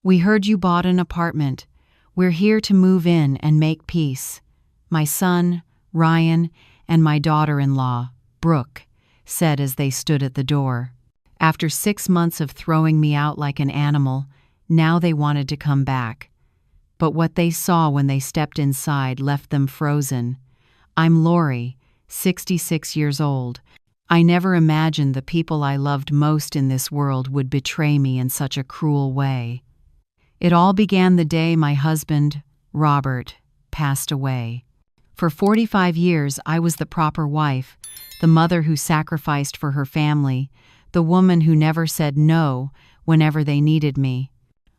"We heard you bought an apartment. We're here to move in and make peace. My son, Ryan, and my daughter-in-law, Brooke," said as they stood at the door. After 6 months of throwing me out like an animal, now they wanted to come back. But what they saw when they stepped inside left them frozen. I'm Lori, 66 years old. I never imagined the people I loved most in this world would betray me in such a cruel way. It all began the day my husband, Robert, passed away. For 45 years, I was the proper wife, the mother who sacrificed for her family, the woman who never said no whenever they needed me.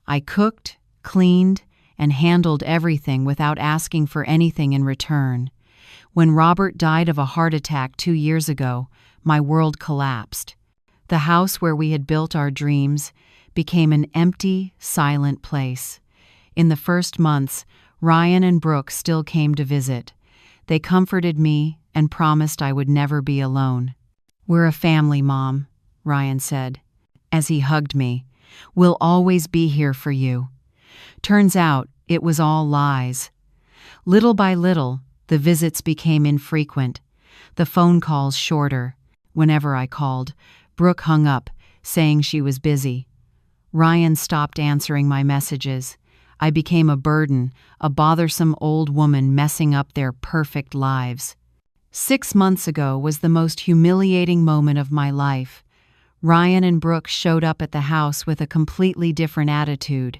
I cooked, cleaned, and handled everything without asking for anything in return. When Robert died of a heart attack 2 years ago, my world collapsed. The house where we had built our dreams became an empty, silent place. In the first months, Ryan and Brooke still came to visit. They comforted me and promised I would never be alone. "We're a family, Mom," Ryan said, as he hugged me. "We'll always be here for you." Turns out, it was all lies. Little by little, the visits became infrequent, the phone calls shorter. Whenever I called, Brooke hung up, saying she was busy. Ryan stopped answering my messages. I became a burden, a bothersome old woman messing up their perfect lives. 6 months ago was the most humiliating moment of my life. Ryan and Brooke showed up at the house with a completely different attitude.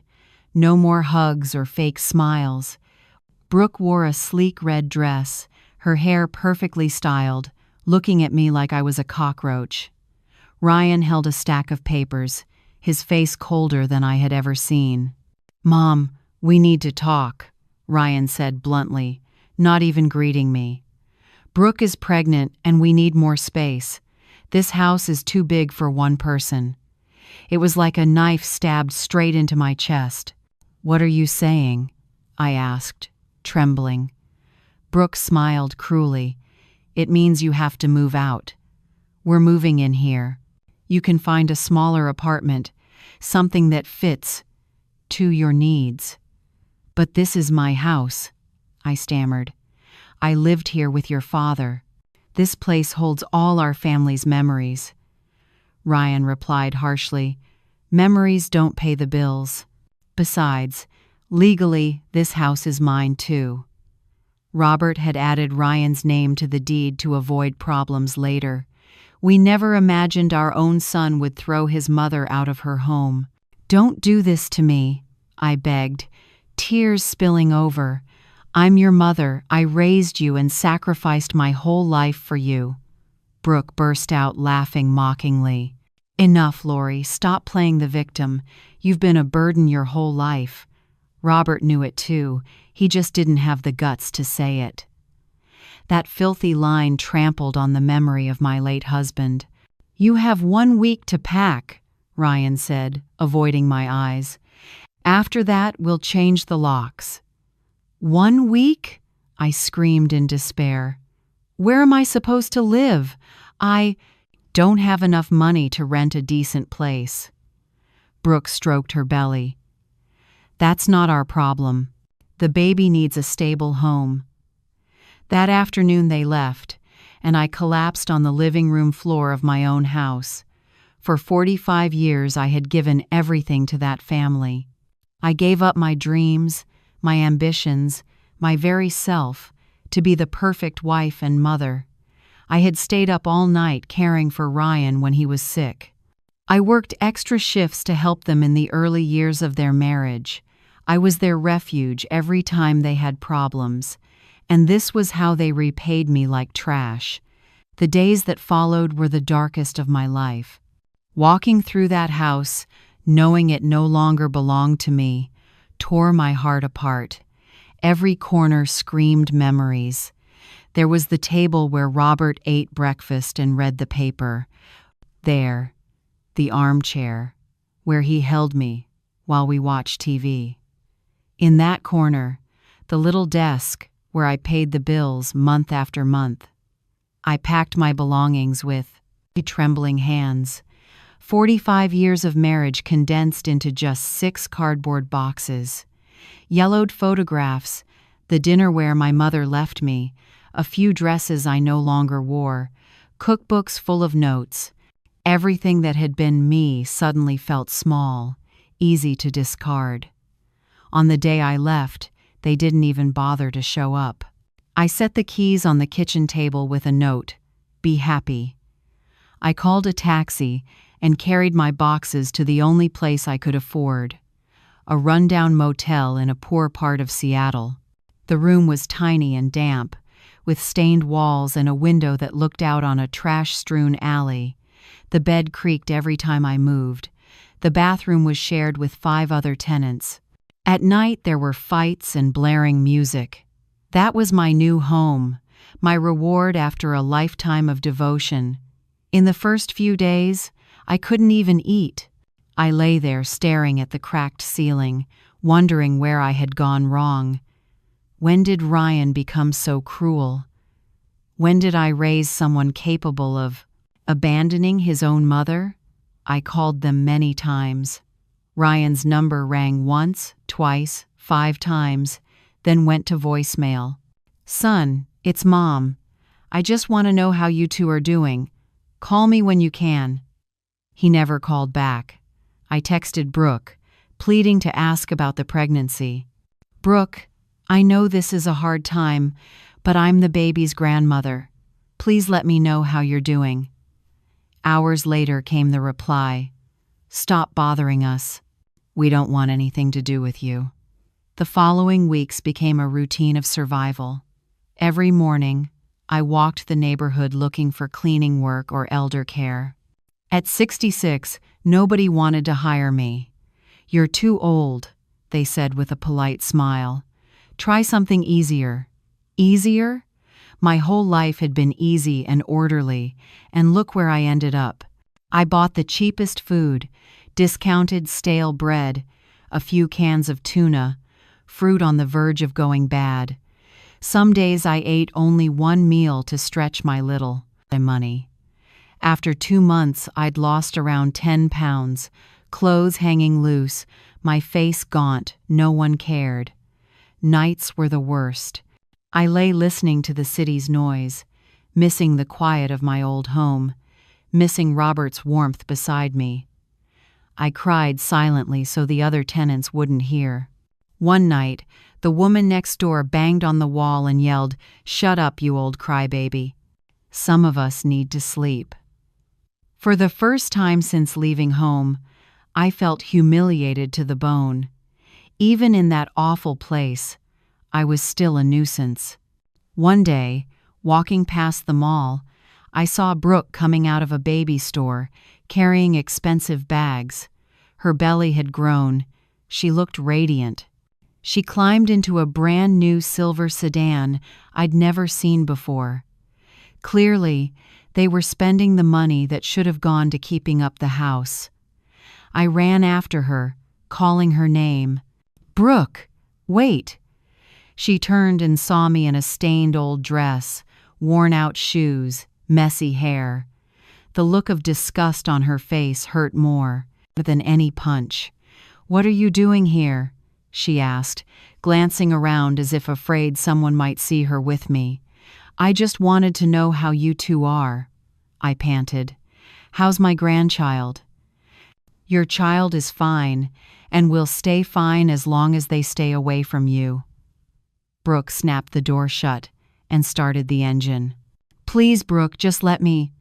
No more hugs or fake smiles. Brooke wore a sleek red dress, her hair perfectly styled, looking at me like I was a cockroach. Ryan held a stack of papers, his face colder than I had ever seen. "Mom, we need to talk," Ryan said bluntly, not even greeting me. "Brooke is pregnant and we need more space. This house is too big for one person." It was like a knife stabbed straight into my chest. "What are you saying?" I asked, trembling. Brooke smiled cruelly. "It means you have to move out. We're moving in here. You can find a smaller apartment, something that fits to your needs." "But this is my house," I stammered. "I lived here with your father. This place holds all our family's memories." Ryan replied harshly, "Memories don't pay the bills. Besides, legally, this house is mine too." Robert had added Ryan's name to the deed to avoid problems later. We never imagined our own son would throw his mother out of her home. "Don't do this to me," I begged, tears spilling over. "I'm your mother. I raised you and sacrificed my whole life for you." Brooke burst out laughing mockingly. "Enough, Lori. Stop playing the victim. You've been a burden your whole life." Robert knew it too. He just didn't have the guts to say it. That filthy line trampled on the memory of my late husband. "You have 1 week to pack," Ryan said, avoiding my eyes. "After that, we'll change the locks." 1 week? I screamed in despair. "Where am I supposed to live? I don't have enough money to rent a decent place." Brooke stroked her belly. "That's not our problem. The baby needs a stable home." That afternoon they left, and I collapsed on the living room floor of my own house. For 45 years I had given everything to that family. I gave up my dreams, my ambitions, my very self, to be the perfect wife and mother. I had stayed up all night caring for Ryan when he was sick. I worked extra shifts to help them in the early years of their marriage. I was their refuge every time they had problems, and this was how they repaid me like trash. The days that followed were the darkest of my life. Walking through that house, knowing it no longer belonged to me, tore my heart apart. Every corner screamed memories. There was the table where Robert ate breakfast and read the paper. There, the armchair, where he held me while we watched TV. In that corner, the little desk where I paid the bills month after month. I packed my belongings with trembling hands. 45 years of marriage condensed into just 6 cardboard boxes. Yellowed photographs, the dinnerware my mother left me, a few dresses I no longer wore, cookbooks full of notes. Everything that had been me suddenly felt small, easy to discard. On the day I left, they didn't even bother to show up. I set the keys on the kitchen table with a note, "Be happy." I called a taxi and carried my boxes to the only place I could afford, a rundown motel in a poor part of Seattle. The room was tiny and damp, with stained walls and a window that looked out on a trash-strewn alley. The bed creaked every time I moved. The bathroom was shared with 5 other tenants. At night there were fights and blaring music. That was my new home, my reward after a lifetime of devotion. In the first few days, I couldn't even eat. I lay there staring at the cracked ceiling, wondering where I had gone wrong. When did Ryan become so cruel? When did I raise someone capable of abandoning his own mother? I called them many times. Ryan's number rang once, twice, 5 times, then went to voicemail. "Son, it's Mom. I just want to know how you two are doing. Call me when you can." He never called back. I texted Brooke, pleading to ask about the pregnancy. "Brooke, I know this is a hard time, but I'm the baby's grandmother. Please let me know how you're doing." Hours later came the reply, "Stop bothering us. We don't want anything to do with you." The following weeks became a routine of survival. Every morning, I walked the neighborhood looking for cleaning work or elder care. At 66, nobody wanted to hire me. "You're too old," they said with a polite smile. "Try something easier." Easier? My whole life had been easy and orderly, and look where I ended up. I bought the cheapest food, discounted stale bread, a few cans of tuna, fruit on the verge of going bad. Some days I ate only 1 meal to stretch my little money. After 2 months, I'd lost around 10 pounds, clothes hanging loose, my face gaunt, no one cared. Nights were the worst. I lay listening to the city's noise, missing the quiet of my old home, missing Robert's warmth beside me. I cried silently so the other tenants wouldn't hear. One night, the woman next door banged on the wall and yelled, "Shut up, you old crybaby. Some of us need to sleep." For the first time since leaving home, I felt humiliated to the bone. Even in that awful place, I was still a nuisance. One day, walking past the mall, I saw Brooke coming out of a baby store, carrying expensive bags. Her belly had grown. She looked radiant. She climbed into a brand new silver sedan I'd never seen before. Clearly, they were spending the money that should have gone to keeping up the house. I ran after her, calling her name. "Brooke, wait!" She turned and saw me in a stained old dress, worn-out shoes, messy hair. The look of disgust on her face hurt more than any punch. "What are you doing here?" she asked, glancing around as if afraid someone might see her with me. "I just wanted to know how you two are," I panted. "How's my grandchild?" "Your child is fine, and will stay fine as long as they stay away from you." Brooke snapped the door shut and started the engine. "Please, Brooke, just let me."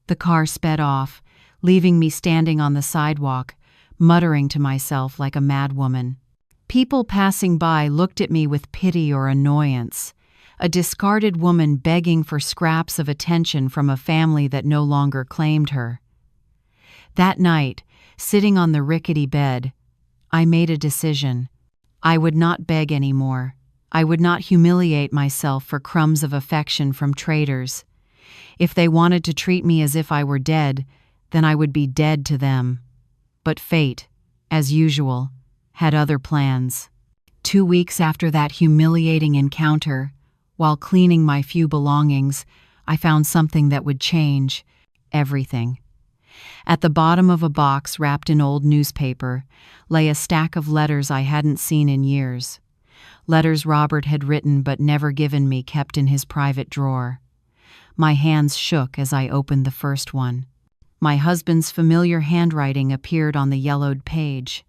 The car sped off, leaving me standing on the sidewalk, muttering to myself like a madwoman. People passing by looked at me with pity or annoyance. A discarded woman begging for scraps of attention from a family that no longer claimed her. That night, sitting on the rickety bed, I made a decision. I would not beg anymore. I would not humiliate myself for crumbs of affection from traitors. If they wanted to treat me as if I were dead, then I would be dead to them. But fate, as usual, had other plans. 2 weeks after that humiliating encounter, while cleaning my few belongings, I found something that would change everything. At the bottom of a box wrapped in old newspaper lay a stack of letters I hadn't seen in years. Letters Robert had written but never given me, kept in his private drawer. My hands shook as I opened the first one. My husband's familiar handwriting appeared on the yellowed page.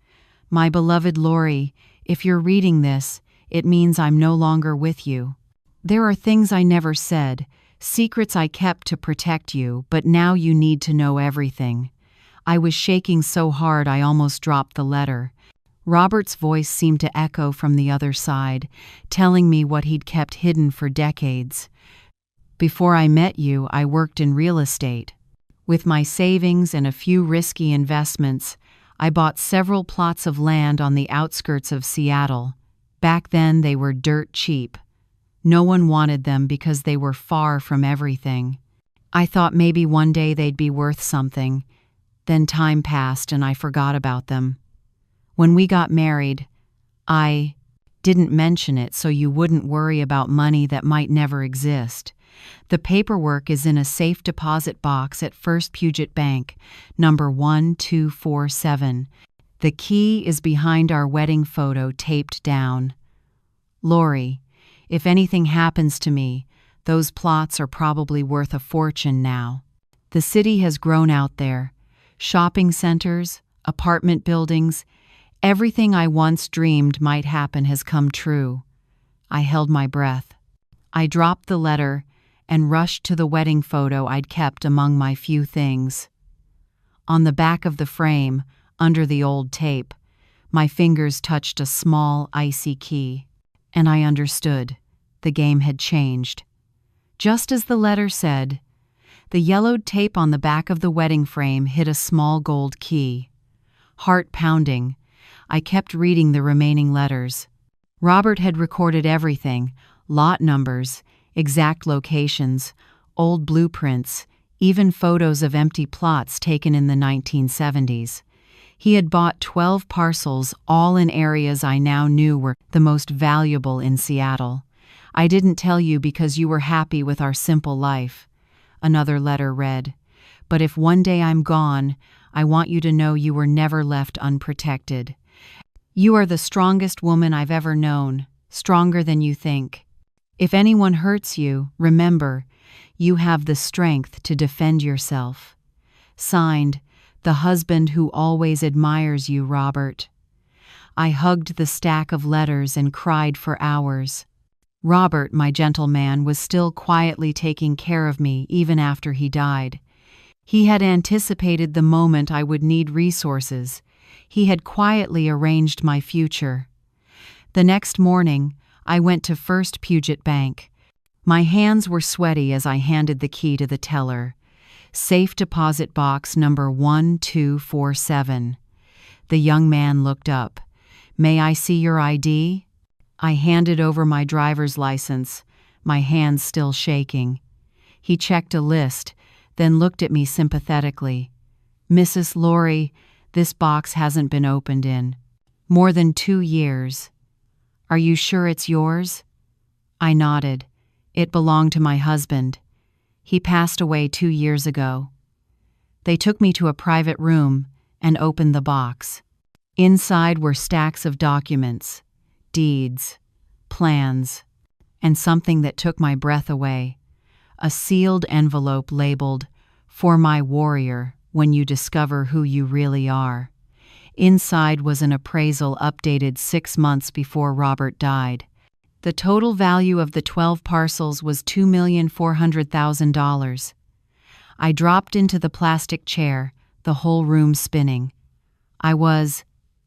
"My beloved Lori, if you're reading this, it means I'm no longer with you. There are things I never said, secrets I kept to protect you, but now you need to know everything." I was shaking so hard I almost dropped the letter. Robert's voice seemed to echo from the other side, telling me what he'd kept hidden for decades. "Before I met you, I worked in real estate. With my savings and a few risky investments, I bought several plots of land on the outskirts of Seattle. Back then, they were dirt cheap. No one wanted them because they were far from everything. I thought maybe one day they'd be worth something. Then time passed and I forgot about them. When we got married, I didn't mention it so you wouldn't worry about money that might never exist. The paperwork is in a safe deposit box at First Puget Bank, number 1247. The key is behind our wedding photo taped down. Lori, if anything happens to me, those plots are probably worth a fortune now. The city has grown out there. Shopping centers, apartment buildings, everything I once dreamed might happen has come true." I held my breath. I dropped the letter and rushed to the wedding photo I'd kept among my few things. On the back of the frame, under the old tape, my fingers touched a small, icy key. And I understood. The game had changed. Just as the letter said, the yellowed tape on the back of the wedding frame hid a small gold key. Heart pounding, I kept reading the remaining letters. Robert had recorded everything: lot numbers, exact locations, old blueprints, even photos of empty plots taken in the 1970s. He had bought 12 parcels, all in areas I now knew were the most valuable in Seattle. "I didn't tell you because you were happy with our simple life," another letter read. "But if one day I'm gone, I want you to know you were never left unprotected. You are the strongest woman I've ever known, stronger than you think. If anyone hurts you, remember, you have the strength to defend yourself. Signed, the husband who always admires you, Robert." I hugged the stack of letters and cried for hours. Robert, my gentleman, was still quietly taking care of me even after he died. He had anticipated the moment I would need resources. He had quietly arranged my future. The next morning, I went to First Puget Bank. My hands were sweaty as I handed the key to the teller. "Safe deposit box number 1247. The young man looked up. "May I see your ID?" I handed over my driver's license, my hands still shaking. He checked a list, then looked at me sympathetically. "Mrs. Lori, this box hasn't been opened in more than 2 years. Are you sure it's yours?" I nodded. It belonged to my husband. He passed away 2 years ago. They took me to a private room and opened the box. Inside were stacks of documents, deeds, plans, and something that took my breath away. A sealed envelope labeled, "For my warrior, when you discover who you really are." Inside was an appraisal updated 6 months before Robert died. The total value of the 12 parcels was $2,400,000. I dropped into the plastic chair, the whole room spinning. I was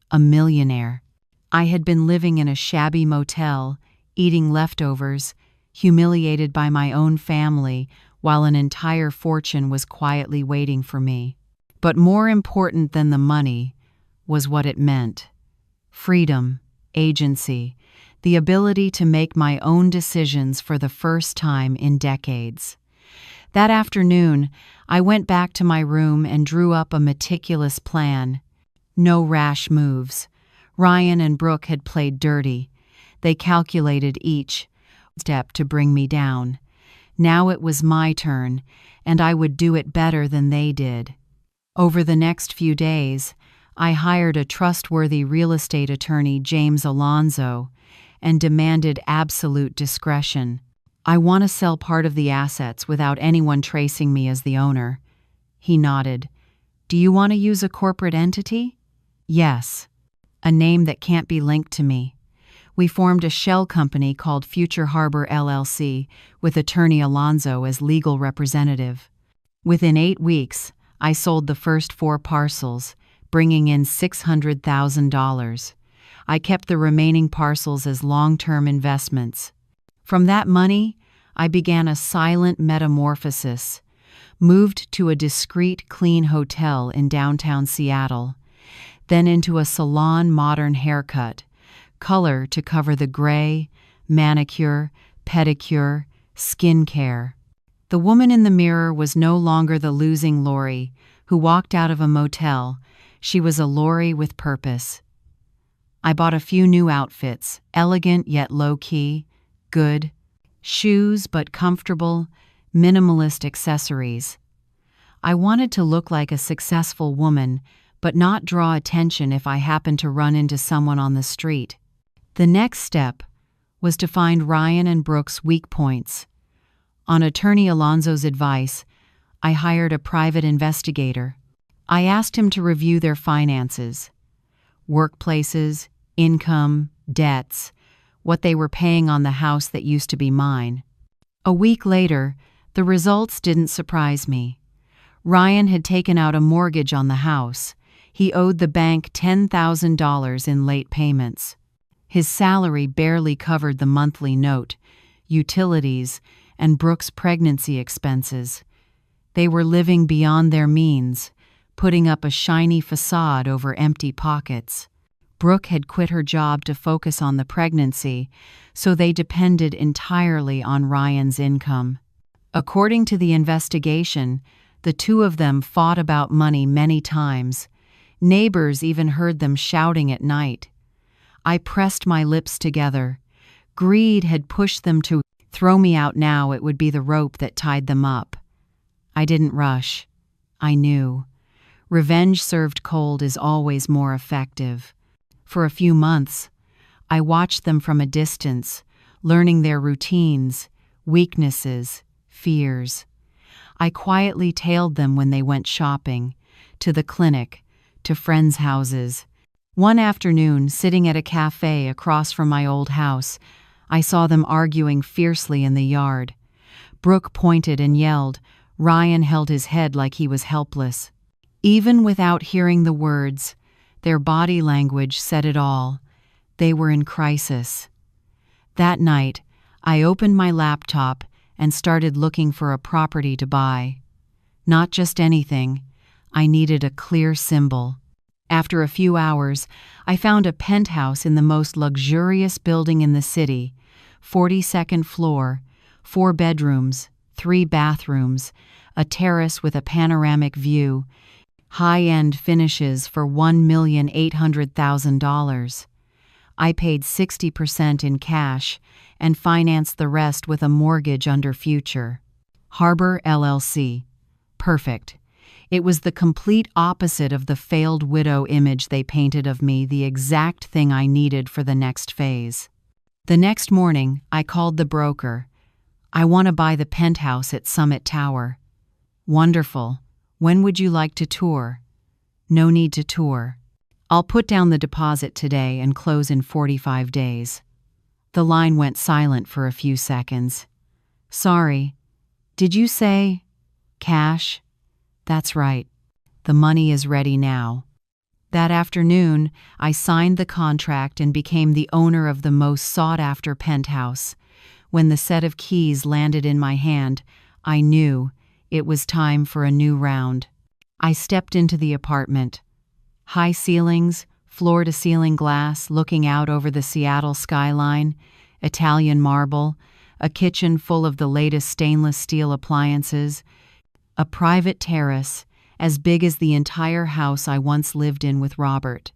a millionaire. I had been living in a shabby motel, eating leftovers, humiliated by my own family, while an entire fortune was quietly waiting for me. But more important than the money was what it meant. Freedom, agency, the ability to make my own decisions for the first time in decades. That afternoon, I went back to my room and drew up a meticulous plan. No rash moves. Ryan and Brooke had played dirty. They calculated each step to bring me down. Now it was my turn, and I would do it better than they did. Over the next few days, I hired a trustworthy real estate attorney, James Alonzo, and demanded absolute discretion. "I want to sell part of the assets without anyone tracing me as the owner." He nodded. "Do you want to use a corporate entity?" "Yes. A name that can't be linked to me." We formed a shell company called Future Harbor LLC with attorney Alonzo as legal representative. Within 8 weeks, I sold the first 4 parcels, bringing in $600,000. I kept the remaining parcels as long-term investments. From that money, I began a silent metamorphosis, moved to a discreet, clean hotel in downtown Seattle, then into a salon modern haircut, color to cover the gray, manicure, pedicure, skincare. The woman in the mirror was no longer the losing Lori who walked out of a motel. She was a Lori with purpose. I bought a few new outfits, elegant yet low-key, good. Shoes but comfortable, minimalist accessories. I wanted to look like a successful woman, but not draw attention if I happened to run into someone on the street. The next step was to find Ryan and Brooke's weak points. On attorney Alonzo's advice, I hired a private investigator. I asked him to review their finances, workplaces, income, debts, what they were paying on the house that used to be mine. A week later, the results didn't surprise me. Ryan had taken out a mortgage on the house. He owed the bank $10,000 in late payments. His salary barely covered the monthly note, utilities, and Brooke's pregnancy expenses. They were living beyond their means, putting up a shiny facade over empty pockets. Brooke had quit her job to focus on the pregnancy, so they depended entirely on Ryan's income. According to the investigation, the two of them fought about money many times. Neighbors even heard them shouting at night. I pressed my lips together. Greed had pushed them to throw me out now. It would be the rope that tied them up. I didn't rush. I knew. Revenge served cold is always more effective. For a few months, I watched them from a distance, learning their routines, weaknesses, fears. I quietly tailed them when they went shopping, to the clinic, to friends' houses. One afternoon, sitting at a cafe across from my old house, I saw them arguing fiercely in the yard. Brooke pointed and yelled. Ryan held his head like he was helpless. Even without hearing the words, their body language said it all. They were in crisis. That night, I opened my laptop and started looking for a property to buy. Not just anything. I needed a clear symbol. After a few hours, I found a penthouse in the most luxurious building in the city, 42nd floor, 4 bedrooms, 3 bathrooms, a terrace with a panoramic view, high-end finishes for $1,800,000. I paid 60% in cash and financed the rest with a mortgage under Future Harbor LLC. Perfect. It was the complete opposite of the failed widow image they painted of me, the exact thing I needed for the next phase. The next morning, I called the broker. "I want to buy the penthouse at Summit Tower." "Wonderful. When would you like to tour?" "No need to tour. I'll put down the deposit today and close in 45 days. The line went silent for a few seconds. "Sorry. Did you say cash?" "That's right. The money is ready now." That afternoon, I signed the contract and became the owner of the most sought-after penthouse. When the set of keys landed in my hand, I knew it was time for a new round. I stepped into the apartment. High ceilings, floor-to-ceiling glass looking out over the Seattle skyline, Italian marble, a kitchen full of the latest stainless steel appliances, a private terrace as big as the entire house I once lived in with Robert.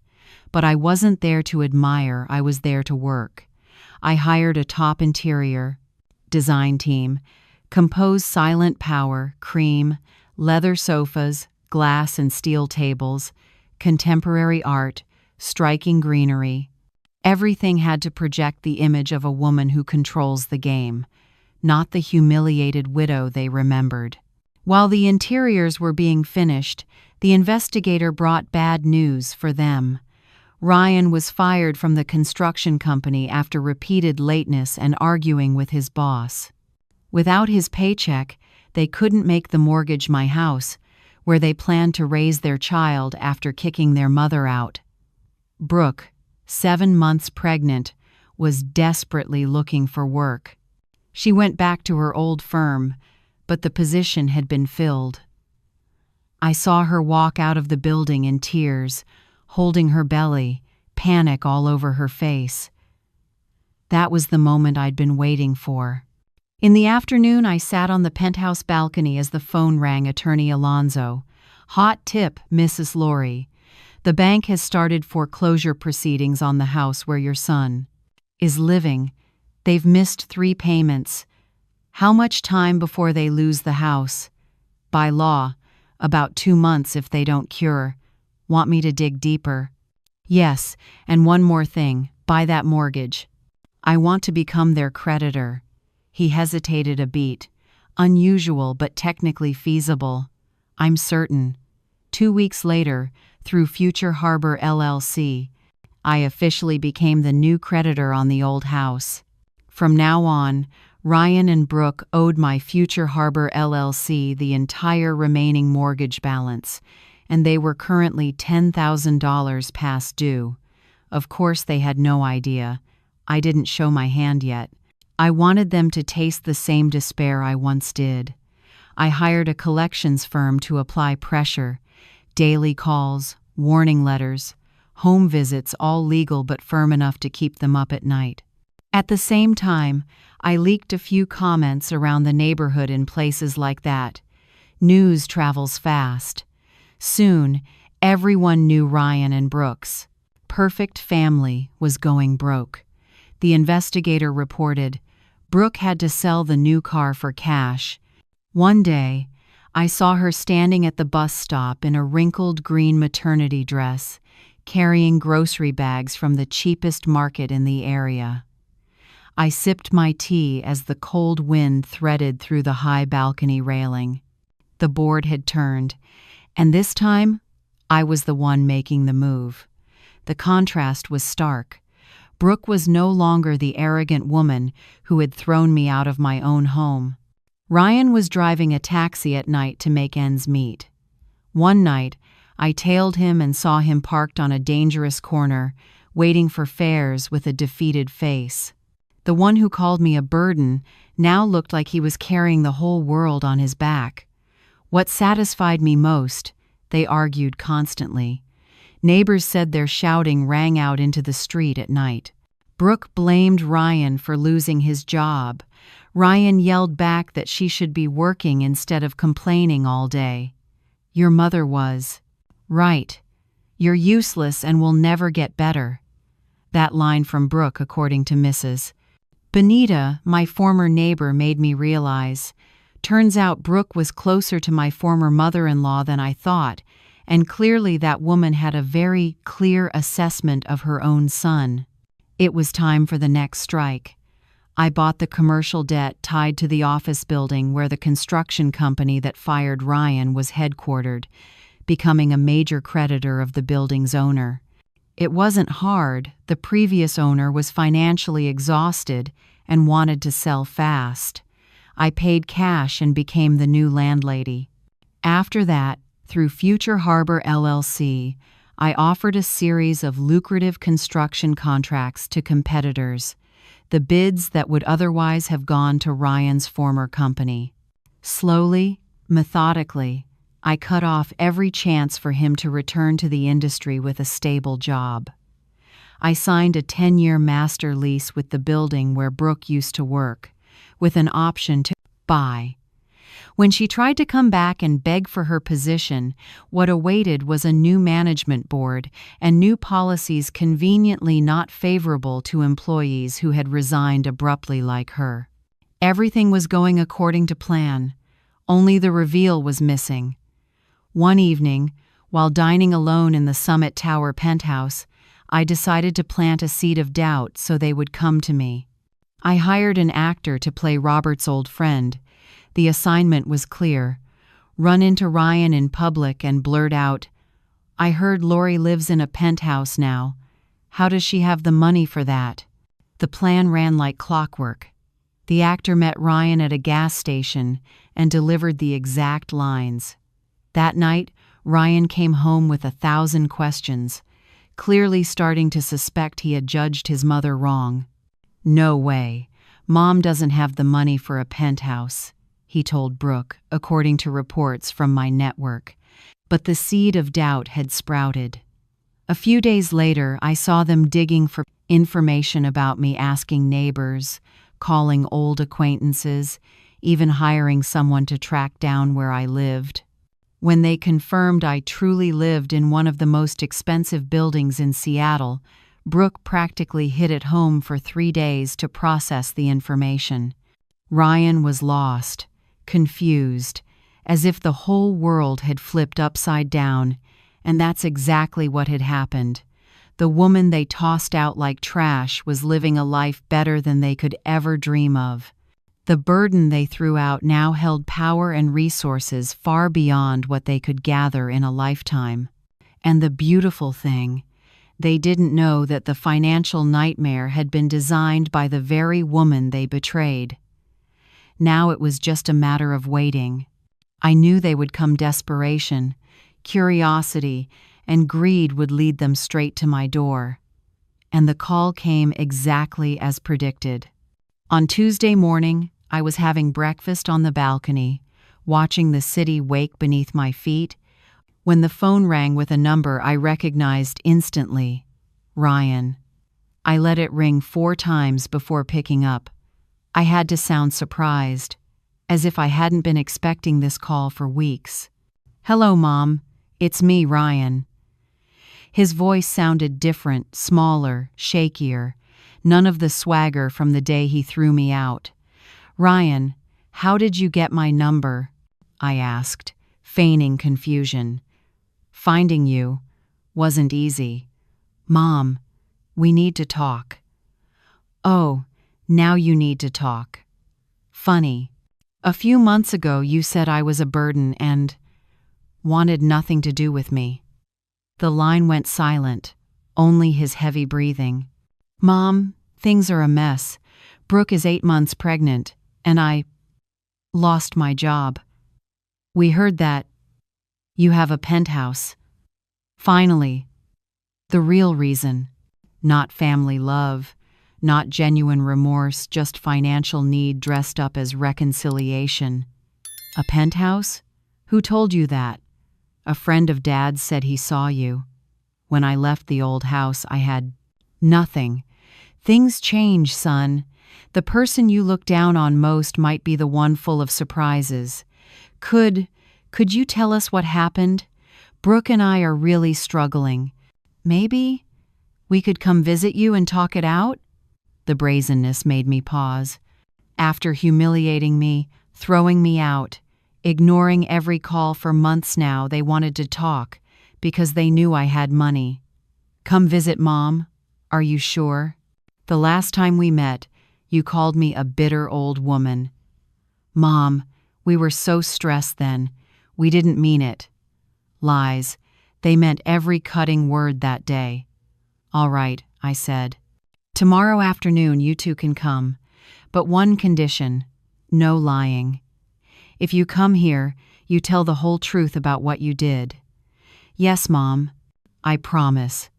But I wasn't there to admire, I was there to work. I hired a top interior design team, composed silent power, cream, leather sofas, glass and steel tables, contemporary art, striking greenery. Everything had to project the image of a woman who controls the game, not the humiliated widow they remembered. While the interiors were being finished, the investigator brought bad news for them. Ryan was fired from the construction company after repeated lateness and arguing with his boss. Without his paycheck, they couldn't make the mortgage my house, where they planned to raise their child after kicking their mother out. Brooke, 7 months pregnant, was desperately looking for work. She went back to her old firm, but the position had been filled. I saw her walk out of the building in tears, holding her belly, panic all over her face. That was the moment I'd been waiting for. In the afternoon, I sat on the penthouse balcony as the phone rang. Attorney Alonzo. Hot tip, Mrs. Laurie. The bank has started foreclosure proceedings on the house where your son is living. They've missed 3 payments. How much time before they lose the house? By law, about 2 months if they don't cure. Want me to dig deeper? Yes, and one more thing. Buy that mortgage. I want to become their creditor. He hesitated a beat. Unusual but technically feasible. I'm certain. 2 weeks later, through Future Harbor LLC, I officially became the new creditor on the old house. From now on, Ryan and Brooke owed my Future Harbor LLC the entire remaining mortgage balance, and they were currently $10,000 past due. Of course, they had no idea. I didn't show my hand yet. I wanted them to taste the same despair I once did. I hired a collections firm to apply pressure. Daily calls, warning letters, home visits, all legal but firm enough to keep them up at night. At the same time, I leaked a few comments around the neighborhood in places like that. News travels fast. Soon, everyone knew Ryan and Brooks. Perfect Family was going broke. The investigator reported, Brooke had to sell the new car for cash. One day, I saw her standing at the bus stop in a wrinkled green maternity dress, carrying grocery bags from the cheapest market in the area. I sipped my tea as the cold wind threaded through the high balcony railing. The board had turned, and this time, I was the one making the move. The contrast was stark. Brooke was no longer the arrogant woman who had thrown me out of my own home. Ryan was driving a taxi at night to make ends meet. One night, I tailed him and saw him parked on a dangerous corner, waiting for fares with a defeated face. The one who called me a burden now looked like he was carrying the whole world on his back. What satisfied me most, they argued constantly. Neighbors said their shouting rang out into the street at night. Brooke blamed Ryan for losing his job. Ryan yelled back that she should be working instead of complaining all day. Your mother was right. You're useless and will never get better. That line from Brooke, according to Mrs. Benita, my former neighbor, made me realize. Turns out Brooke was closer to my former mother-in-law than I thought, and clearly that woman had a very clear assessment of her own son. It was time for the next strike. I bought the commercial debt tied to the office building where the construction company that fired Ryan was headquartered, becoming a major creditor of the building's owner. It wasn't hard. The previous owner was financially exhausted and wanted to sell fast. I paid cash and became the new landlady. After that, through Future Harbor LLC, I offered a series of lucrative construction contracts to competitors, the bids that would otherwise have gone to Ryan's former company. Slowly, methodically, I cut off every chance for him to return to the industry with a stable job. I signed a 10-year master lease with the building where Brooke used to work, with an option to buy. When she tried to come back and beg for her position, what awaited was a new management board and new policies conveniently not favorable to employees who had resigned abruptly like her. Everything was going according to plan. Only the reveal was missing. One evening, while dining alone in the Summit Tower penthouse, I decided to plant a seed of doubt so they would come to me. I hired an actor to play Robert's old friend. The assignment was clear: run into Ryan in public and blurt out, "I heard Lori lives in a penthouse now. How does she have the money for that?" The plan ran like clockwork. The actor met Ryan at a gas station and delivered the exact lines. That night, Ryan came home with 1,000 questions, clearly starting to suspect he had judged his mother wrong. "No way. Mom doesn't have the money for a penthouse," he told Brooke, according to reports from my network. But the seed of doubt had sprouted. A few days later, I saw them digging for information about me, asking neighbors, calling old acquaintances, even hiring someone to track down where I lived. When they confirmed I truly lived in one of the most expensive buildings in Seattle, Brooke practically hid at home for 3 days to process the information. Ryan was lost, confused, as if the whole world had flipped upside down, and that's exactly what had happened. The woman they tossed out like trash was living a life better than they could ever dream of. The burden they threw out now held power and resources far beyond what they could gather in a lifetime. And the beautiful thing, they didn't know that the financial nightmare had been designed by the very woman they betrayed. Now it was just a matter of waiting. I knew they would come. Desperation, curiosity, and greed would lead them straight to my door. And the call came exactly as predicted. On Tuesday morning, I was having breakfast on the balcony, watching the city wake beneath my feet, when the phone rang with a number I recognized instantly: Ryan. I let it ring 4 times before picking up. I had to sound surprised, as if I hadn't been expecting this call for weeks. "Hello, Mom. It's me, Ryan." His voice sounded different, smaller, shakier, none of the swagger from the day he threw me out. "Ryan, how did you get my number?" I asked, feigning confusion. "Finding you wasn't easy. Mom, we need to talk." "Oh, now you need to talk. Funny. A few months ago you said I was a burden and wanted nothing to do with me." The line went silent, only his heavy breathing. "Mom, things are a mess. Brooke is 8 months pregnant, and I lost my job." "We heard that. You have a penthouse." Finally, the real reason. Not family love, not genuine remorse, just financial need dressed up as reconciliation. "A penthouse? Who told you that?" "A friend of Dad's said he saw you. When I left the old house, I had nothing." "Things change, son. The person you look down on most might be the one full of surprises. Could you tell us what happened? Brooke and I are really struggling. Maybe we could come visit you and talk it out?" The brazenness made me pause. After humiliating me, throwing me out, ignoring every call for months now, they wanted to talk because they knew I had money. "Come visit, Mom? Are you sure? The last time we met, you called me a bitter old woman." "Mom, we were so stressed then. We didn't mean it." Lies. They meant every cutting word that day. "All right," I said. "Tomorrow afternoon you two can come. But one condition: no lying. If you come here, you tell the whole truth about what you did." "Yes, Mom. I promise."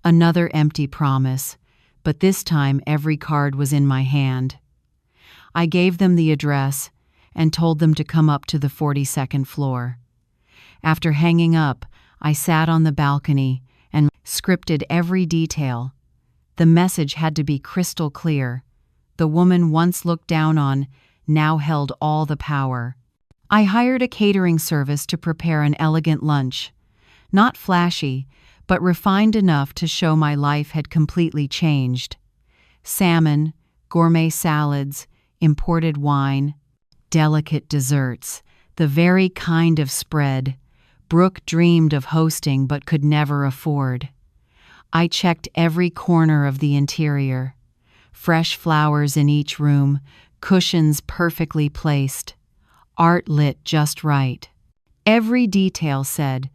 Another empty promise, but this time every card was in my hand. I gave them the address and told them to come up to the 42nd floor. After hanging up, I sat on the balcony and scripted every detail. The message had to be crystal clear. The woman once looked down on now held all the power. I hired a catering service to prepare an elegant lunch. Not flashy, but refined enough to show my life had completely changed. Salmon, gourmet salads, imported wine, delicate desserts, the very kind of spread Brooke dreamed of hosting but could never afford. I checked every corner of the interior. Fresh flowers in each room, cushions perfectly placed, art lit just right. Every detail said,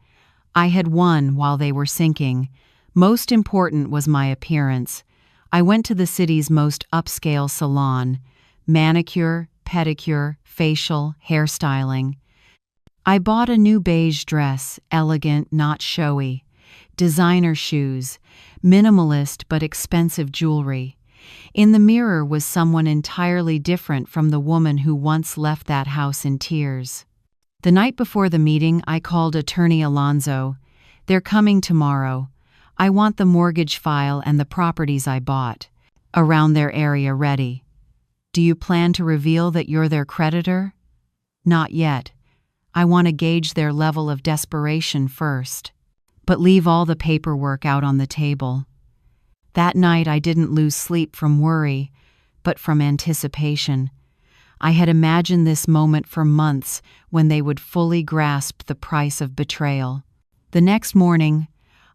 I had won while they were sinking. Most important was my appearance. I went to the city's most upscale salon, manicure, pedicure, facial, hairstyling. I bought a new beige dress, elegant, not showy, designer shoes, minimalist but expensive jewelry. In the mirror was someone entirely different from the woman who once left that house in tears. The night before the meeting, I called Attorney Alonzo. They're coming tomorrow. I want the mortgage file and the properties I bought around their area ready. Do you plan to reveal that you're their creditor? Not yet. I want to gauge their level of desperation first. But leave all the paperwork out on the table. That night I didn't lose sleep from worry, but from anticipation. I had imagined this moment for months when they would fully grasp the price of betrayal. The next morning,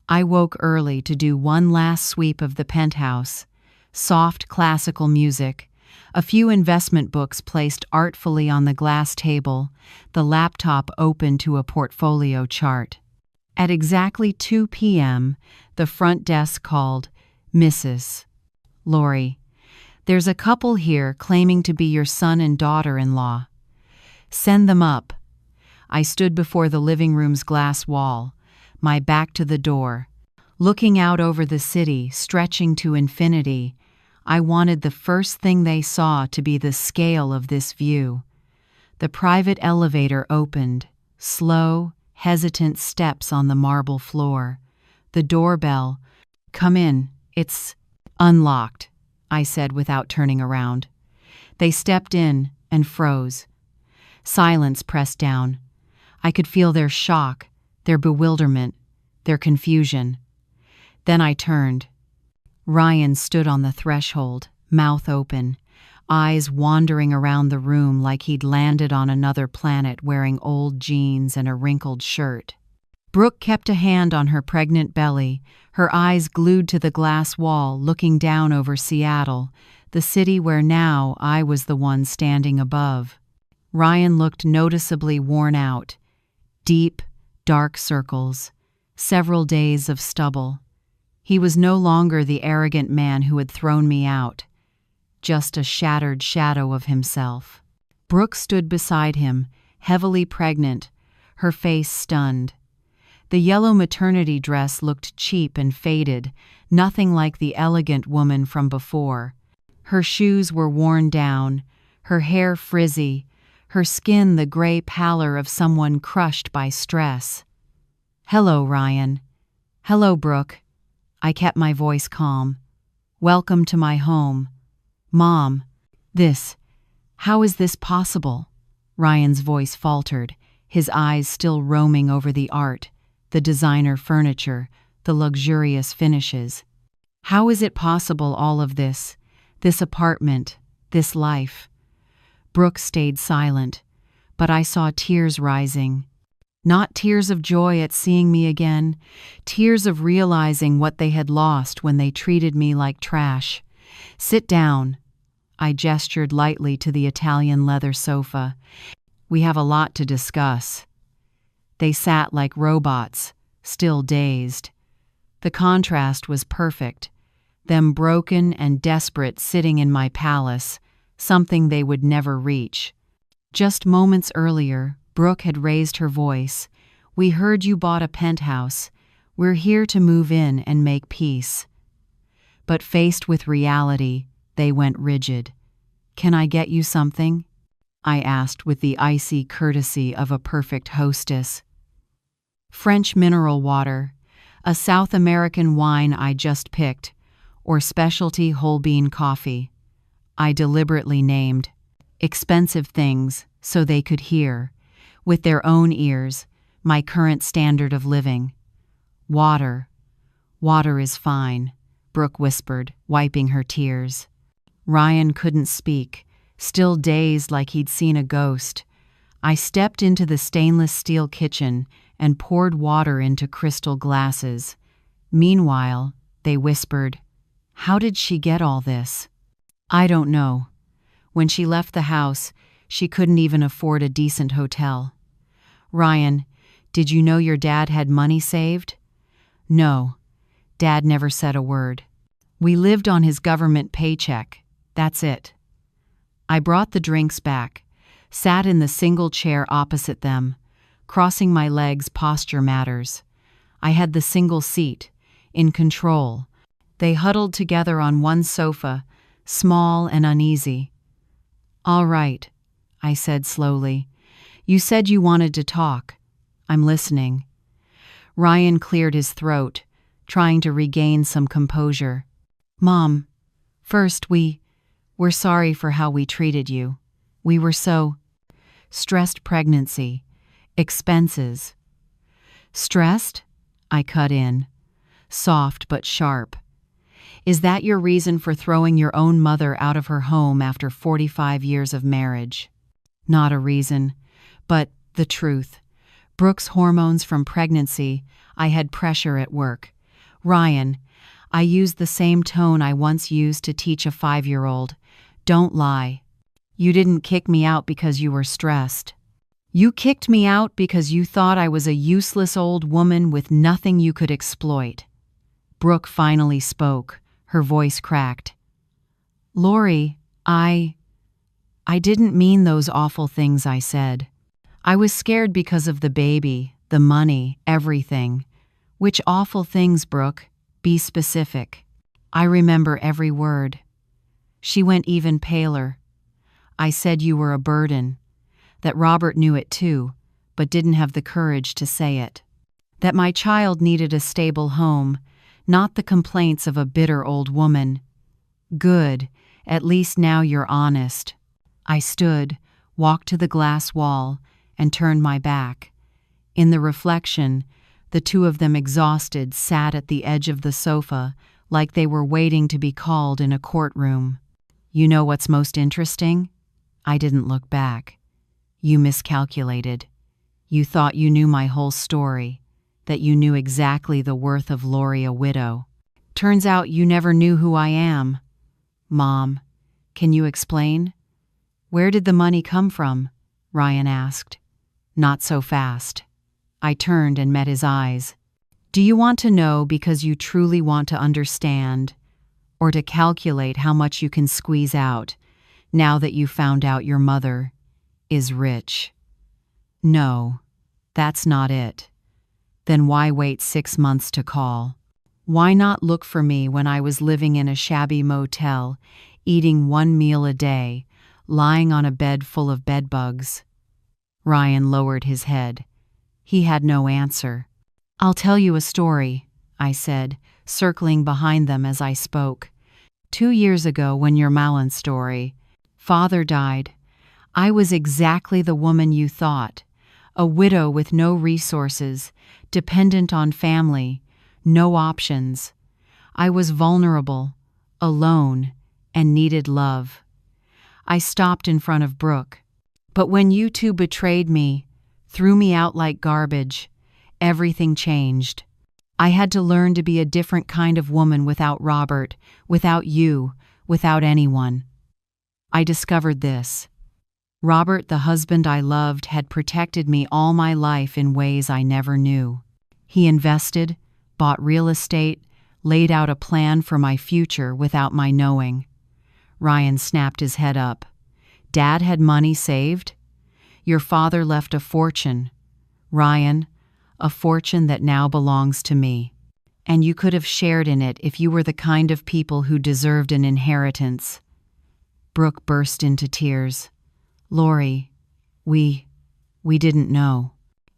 I woke early to do one last sweep of the penthouse. Soft classical music, a few investment books placed artfully on the glass table, the laptop open to a portfolio chart. At exactly 2 p.m., the front desk called, Mrs. Lori, there's a couple here claiming to be your son and daughter-in-law. Send them up. I stood before the living room's glass wall, my back to the door. Looking out over the city, stretching to infinity, I wanted the first thing they saw to be the scale of this view. The private elevator opened, slow, hesitant steps on the marble floor. The doorbell. Come in, it's unlocked, I said without turning around. They stepped in and froze. Silence pressed down. I could feel their shock, their bewilderment, their confusion. Then I turned. Ryan stood on the threshold, mouth open, eyes wandering around the room like he'd landed on another planet wearing old jeans and a wrinkled shirt. Brooke kept a hand on her pregnant belly, her eyes glued to the glass wall, looking down over Seattle, the city where now I was the one standing above. Ryan looked noticeably worn out. Deep, dark circles, several days of stubble. He was no longer the arrogant man who had thrown me out, just a shattered shadow of himself. Brooke stood beside him, heavily pregnant, her face stunned. The yellow maternity dress looked cheap and faded, nothing like the elegant woman from before. Her shoes were worn down, her hair frizzy, her skin the gray pallor of someone crushed by stress. Hello, Ryan. Hello, Brooke. I kept my voice calm. Welcome to my home. Mom, how is this possible? Ryan's voice faltered, his eyes still roaming over the art, the designer furniture, the luxurious finishes. How is it possible, all of this apartment, this life? Brooke stayed silent, but I saw tears rising. Not tears of joy at seeing me again, tears of realizing what they had lost when they treated me like trash. Sit down. I gestured lightly to the Italian leather sofa. We have a lot to discuss. They sat like robots, still dazed. The contrast was perfect. Them broken and desperate sitting in my palace, something they would never reach. Just moments earlier, Brooke had raised her voice. We heard you bought a penthouse. We're here to move in and make peace. But faced with reality, they went rigid. Can I get you something? I asked with the icy courtesy of a perfect hostess. French mineral water, a South American wine I just picked, or specialty whole bean coffee. I deliberately named expensive things so they could hear, with their own ears, my current standard of living. Water. Water is fine, Brooke whispered, wiping her tears. Ryan couldn't speak, still dazed like he'd seen a ghost. I stepped into the stainless steel kitchen and poured water into crystal glasses. Meanwhile, they whispered, "How did she get all this?" "I don't know. When she left the house, she couldn't even afford a decent hotel." "Ryan, did you know your dad had money saved?" "No. Dad never said a word. We lived on his government paycheck. That's it." I brought the drinks back, sat in the single chair opposite them. Crossing my legs, posture matters. I had the single seat, in control. They huddled together on one sofa, small and uneasy. "All right," I said slowly. "You said you wanted to talk. I'm listening." Ryan cleared his throat, trying to regain some composure. "Mom, first we're sorry for how we treated you. We were so stressed. Pregnancy, expenses." "Stressed?" I cut in, soft but sharp. "Is that your reason for throwing your own mother out of her home after 45 years of marriage?" "Not a reason, but the truth. Brooke's hormones from pregnancy. I had pressure at work. Ryan, I used the same tone I once used to teach a 5-year-old. Don't lie. You didn't kick me out because you were stressed. You kicked me out because you thought I was a useless old woman with nothing you could exploit." Brooke finally spoke, her voice cracked. "Lori, I didn't mean those awful things I said. I was scared because of the baby, the money, everything." "Which awful things, Brooke? Be specific." I remember every word. She went even paler. "I said you were a burden. That Robert knew it too, but didn't have the courage to say it. That my child needed a stable home, not the complaints of a bitter old woman." "Good, at least now you're honest." I stood, walked to the glass wall, and turned my back. In the reflection, the two of them, exhausted, sat at the edge of the sofa like they were waiting to be called in a courtroom. "You know what's most interesting?" I didn't look back. "You miscalculated. You thought you knew my whole story, that you knew exactly the worth of Lori, a widow. Turns out you never knew who I am." "Mom, can you explain?" "Where did the money come from?" Ryan asked. "Not so fast." I turned and met his eyes. "Do you want to know because you truly want to understand, or to calculate how much you can squeeze out now that you found out your mother is rich?" "No, that's not it." "Then why wait 6 months to call? Why not look for me when I was living in a shabby motel, eating 1 meal a day, lying on a bed full of bedbugs?" Ryan lowered his head. He had no answer. "I'll tell you a story," I said, circling behind them as I spoke. 2 years ago, when your Malin story, Father died. I was exactly the woman you thought, a widow with no resources, dependent on family, no options. I was vulnerable, alone, and needed love. I stopped in front of Brooke. But when you two betrayed me, threw me out like garbage, everything changed. I had to learn to be a different kind of woman without Robert, without you, without anyone. I discovered this. Robert, the husband I loved, had protected me all my life in ways I never knew. He invested, bought real estate, laid out a plan for my future without my knowing. Ryan snapped his head up. "Dad had money saved? Your father left a fortune. Ryan, a fortune that now belongs to me. And you could have shared in it if you were the kind of people who deserved an inheritance." Brooke burst into tears. "Lori, we didn't know.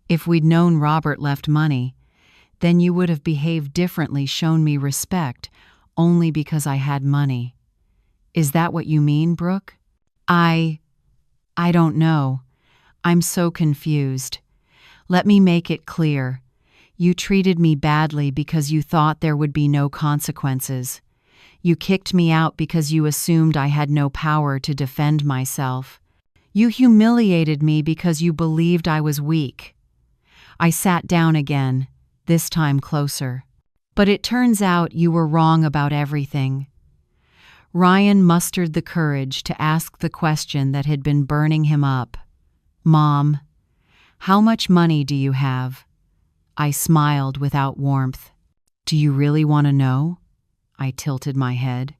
If we'd known Robert left money, then you would have behaved differently, shown me respect, only because I had money." "Is that what you mean, Brooke?" I don't know. I'm so confused. Let me make it clear. You treated me badly because you thought there would be no consequences. You kicked me out because you assumed I had no power to defend myself. You humiliated me because you believed I was weak. I sat down again, this time closer. But it turns out you were wrong about everything. Ryan mustered the courage to ask the question that had been burning him up. Mom, how much money do you have? I smiled without warmth. Do you really want to know? I tilted my head.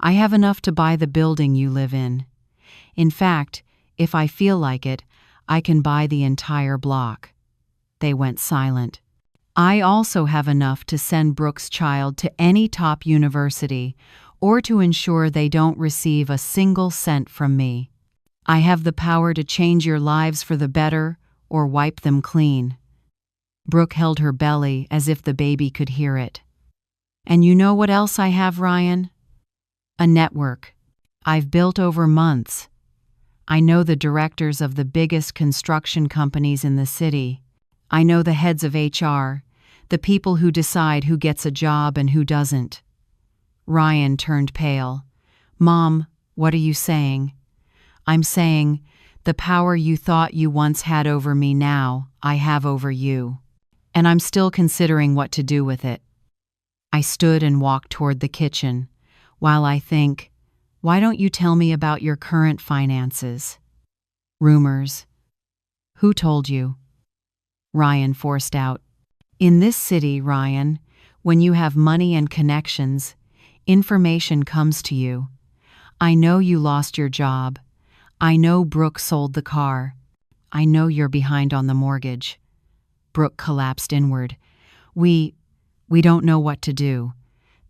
I have enough to buy the building you live in. In fact, if I feel like it, I can buy the entire block. They went silent. I also have enough to send Brooke's child to any top university or to ensure they don't receive a single cent from me. I have the power to change your lives for the better or wipe them clean. Brooke held her belly as if the baby could hear it. And you know what else I have, Ryan? A network I've built over months. I know the directors of the biggest construction companies in the city. I know the heads of HR, the people who decide who gets a job and who doesn't. Ryan turned pale. Mom, what are you saying? I'm saying, the power you thought you once had over me now, I have over you. And I'm still considering what to do with it. I stood and walked toward the kitchen, while I think, why don't you tell me about your current finances? Rumors. Who told you? Ryan forced out. In this city, Ryan, when you have money and connections, information comes to you. I know you lost your job. I know Brooke sold the car. I know you're behind on the mortgage. Brooke collapsed inward. We don't know what to do.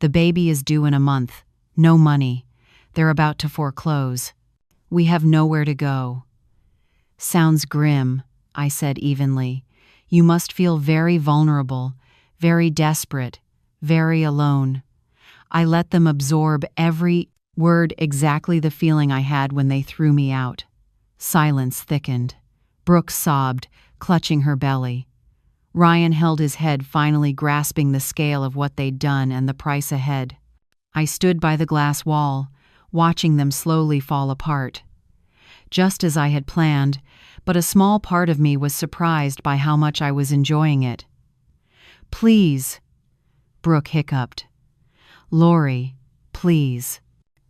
The baby is due in a month. No money. They're about to foreclose. We have nowhere to go. Sounds grim, I said evenly. You must feel very vulnerable, very desperate, very alone. I let them absorb every word, exactly the feeling I had when they threw me out. Silence thickened. Brooke sobbed, clutching her belly. Ryan held his head, finally grasping the scale of what they'd done and the price ahead. I stood by the glass wall, watching them slowly fall apart. Just as I had planned, but a small part of me was surprised by how much I was enjoying it. Please, Brooke hiccuped. Lori, please.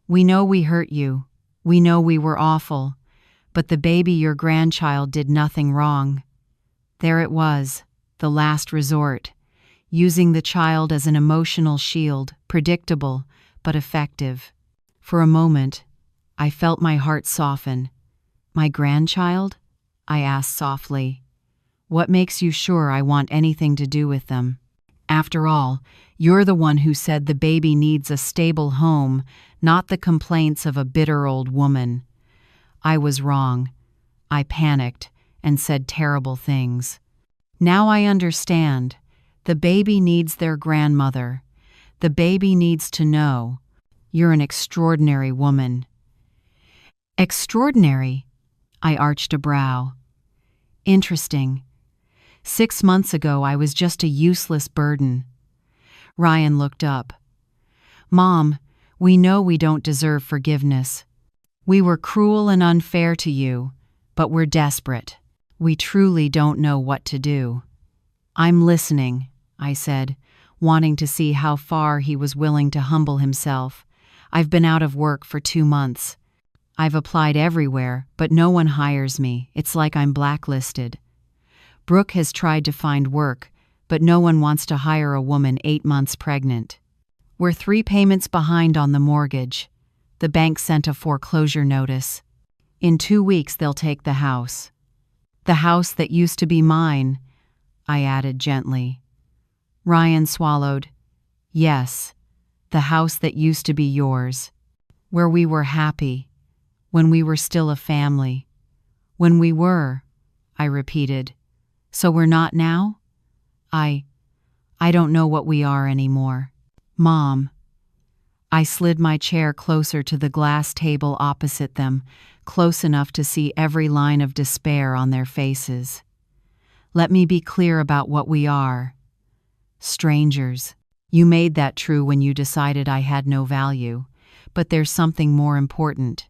We know we hurt you. We know we were awful. But the baby, your grandchild, did nothing wrong. There it was, the last resort, using the child as an emotional shield, predictable but effective. For a moment, I felt my heart soften. My grandchild? I asked softly. What makes you sure I want anything to do with them? After all, you're the one who said the baby needs a stable home, not the complaints of a bitter old woman. I was wrong. I panicked and said terrible things. Now I understand. The baby needs their grandmother. The baby needs to know. You're an extraordinary woman. Extraordinary? I arched a brow. Interesting. 6 months ago, I was just a useless burden. Ryan looked up. Mom, we know we don't deserve forgiveness. We were cruel and unfair to you, but we're desperate. We truly don't know what to do. I'm listening, I said, wanting to see how far he was willing to humble himself. I've been out of work for 2 months. I've applied everywhere, but no one hires me. It's like I'm blacklisted. Brooke has tried to find work, but no one wants to hire a woman 8 months pregnant. We're 3 payments behind on the mortgage. The bank sent a foreclosure notice. In 2 weeks, they'll take the house. The house that used to be mine, I added gently. Ryan swallowed. Yes, the house that used to be yours, where we were happy, when we were still a family. When we were, I repeated. So we're not now? I don't know what we are anymore. Mom. I slid my chair closer to the glass table opposite them, close enough to see every line of despair on their faces. Let me be clear about what we are. Strangers. You made that true when you decided I had no value, but there's something more important.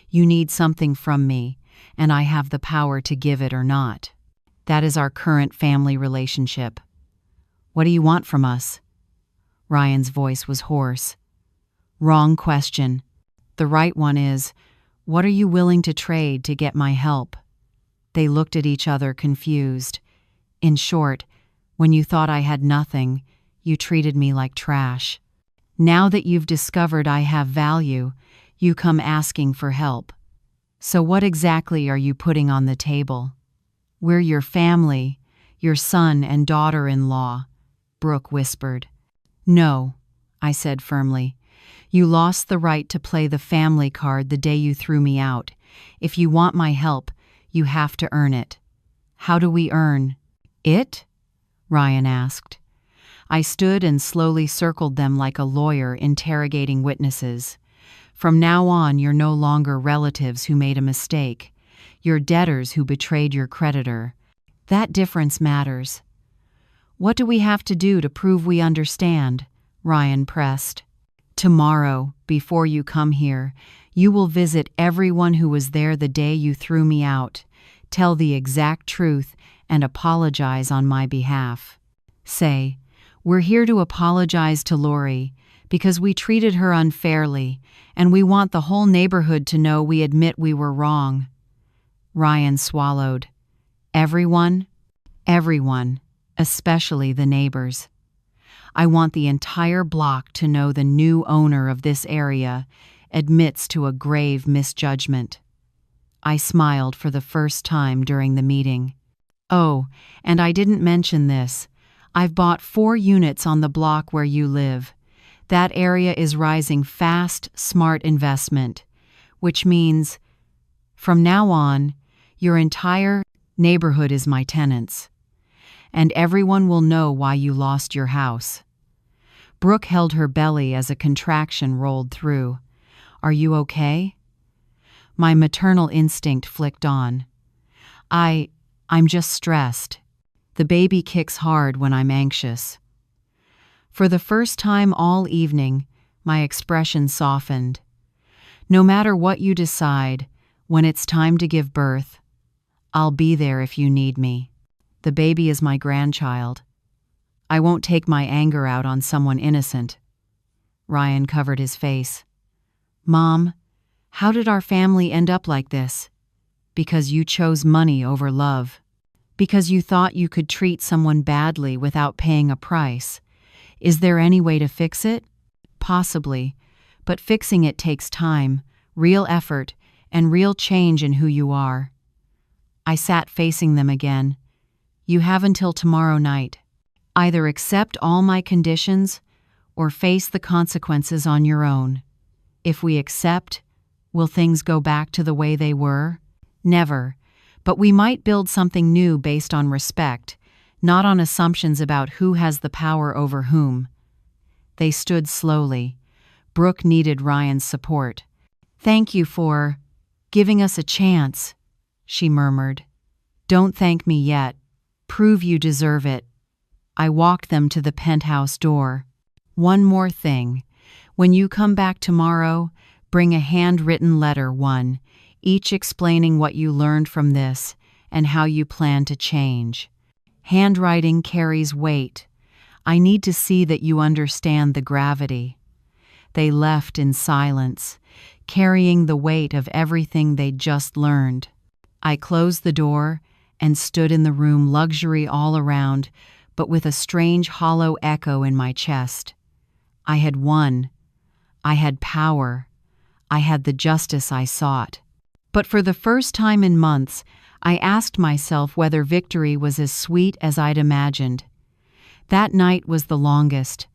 You need something from me, and I have the power to give it or not. That is our current family relationship. What do you want from us? Ryan's voice was hoarse. Wrong question. The right one is, what are you willing to trade to get my help? They looked at each other confused. In short, when you thought I had nothing, you treated me like trash. Now that you've discovered I have value, you come asking for help. So what exactly are you putting on the table? We're your family, your son and daughter-in-law, Brooke whispered. No, I said firmly. You lost the right to play the family card the day you threw me out. If you want my help, you have to earn it. How do we earn it? Ryan asked. I stood and slowly circled them like a lawyer interrogating witnesses. From now on, you're no longer relatives who made a mistake. You're debtors who betrayed your creditor. That difference matters. What do we have to do to prove we understand? Ryan pressed. Tomorrow, before you come here, you will visit everyone who was there the day you threw me out, tell the exact truth, and apologize on my behalf. Say, we're here to apologize to Lori because we treated her unfairly, and we want the whole neighborhood to know we admit we were wrong. Ryan swallowed. Everyone? Everyone, especially the neighbors. I want the entire block to know the new owner of this area admits to a grave misjudgment. I smiled for the first time during the meeting. Oh, and I didn't mention this. I've bought 4 units on the block where you live. That area is rising fast, smart investment, which means, from now on, your entire neighborhood is my tenants. And everyone will know why you lost your house. Brooke held her belly as a contraction rolled through. Are you okay? My maternal instinct flicked on. I'm just stressed. The baby kicks hard when I'm anxious. For the first time all evening, my expression softened. No matter what you decide, when it's time to give birth, I'll be there if you need me. The baby is my grandchild. I won't take my anger out on someone innocent. Ryan covered his face. Mom, how did our family end up like this? Because you chose money over love. Because you thought you could treat someone badly without paying a price. Is there any way to fix it? Possibly, but fixing it takes time, real effort, and real change in who you are. I sat facing them again. You have until tomorrow night. Either accept all my conditions or face the consequences on your own. If we accept, will things go back to the way they were? Never, but we might build something new based on respect, not on assumptions about who has the power over whom. They stood slowly. Brooke needed Ryan's support. Thank you for giving us a chance, she murmured. Don't thank me yet. Prove you deserve it. I walked them to the penthouse door. One more thing. When you come back tomorrow, bring a handwritten letter, each explaining what you learned from this and how you plan to change. Handwriting carries weight. I need to see that you understand the gravity. They left in silence, carrying the weight of everything they'd just learned. I closed the door and stood in the room, luxury all around, but with a strange hollow echo in my chest. I had won. I had power. I had the justice I sought. But for the first time in months, I asked myself whether victory was as sweet as I'd imagined. That night was the longest.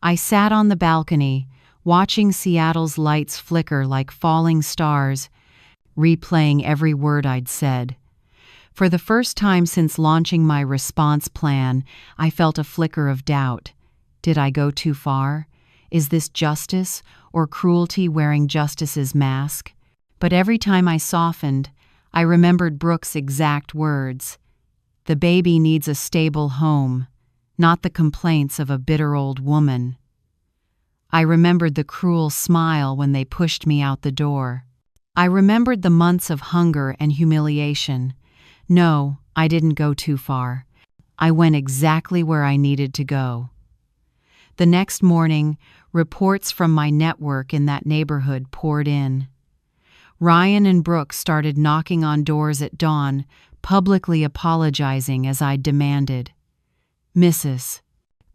I sat on the balcony, watching Seattle's lights flicker like falling stars, replaying every word I'd said. For the first time since launching my response plan, I felt a flicker of doubt. Did I go too far? Is this justice or cruelty wearing justice's mask? But every time I softened, I remembered Brooke's exact words. The baby needs a stable home, not the complaints of a bitter old woman. I remembered the cruel smile when they pushed me out the door. I remembered the months of hunger and humiliation. No, I didn't go too far. I went exactly where I needed to go. The next morning, reports from my network in that neighborhood poured in. Ryan and Brooke started knocking on doors at dawn, publicly apologizing as I demanded. Mrs.